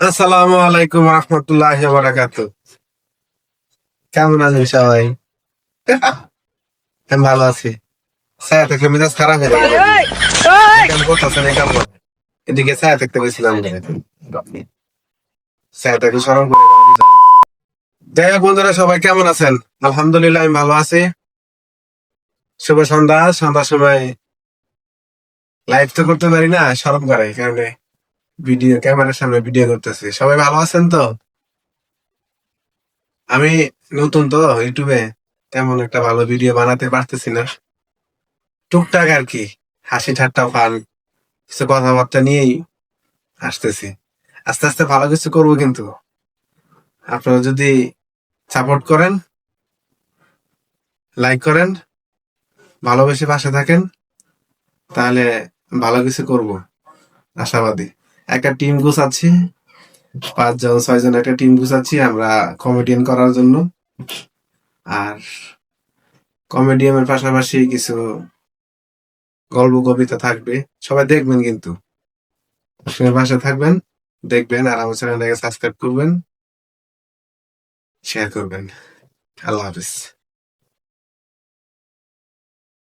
আসসালামু আলাইকুম রহমতুল্লাহ বারাকাতু। কেমন আছেন সবাই? আমি ভালো আছি। ছায়া থাকলে মেজাজ খারাপ হয়ে যাবে। এই কাম করতেছেন, এই কাম করেন। এদিকে ছায়া থাকতে বলছিলাম। ছায়া থাকলে স্মরণ করে যাওয়া যায়। যাই হোক বন্ধুরা, সবাই কেমন আছেন? আলহামদুলিল্লাহ আমি ভালো আছি। শুভ সন্ধ্যা। সন্ধ্যার সময় লাইভ তো করতে পারি না, শরম করে, এই কারণে ভিডিও ক্যামেরার সামনে ভিডিও করতেছি। সবাই ভালো আছেন তো? আমি নতুন তো ইউটিউবে, তেমন একটা ভালো ভিডিও বানাতে পারতেছি না। টুকটাক আর কি, হাসি ঠাট্টা ফান কিছু কথাবার্তা নিয়েই আসতেছি। আস্তে আস্তে ভালো কিছু করবো, কিন্তু আপনারা যদি সাপোর্ট করেন, লাইক করেন, ভালোবেসে পাশে থাকেন, তাহলে ভালো কিছু করব, আশাবাদী। একটা টিম গুছাচ্ছি, 5 জন 6 জন একটা টিম গুছাচ্ছি আমরা কমেডিয়ান করার জন্য। আর কমেডিয়ানের পাশাপাশি কিছু গল্প কবিতা থাকবে, সবাই দেখবেন কিন্তু। সবাই পাশে থাকবেন, দেখবেন, আর আমার চ্যানেলটাকে সাবস্ক্রাইব করবেন, শেয়ার করবেন। আল্লাহ হাফিজ।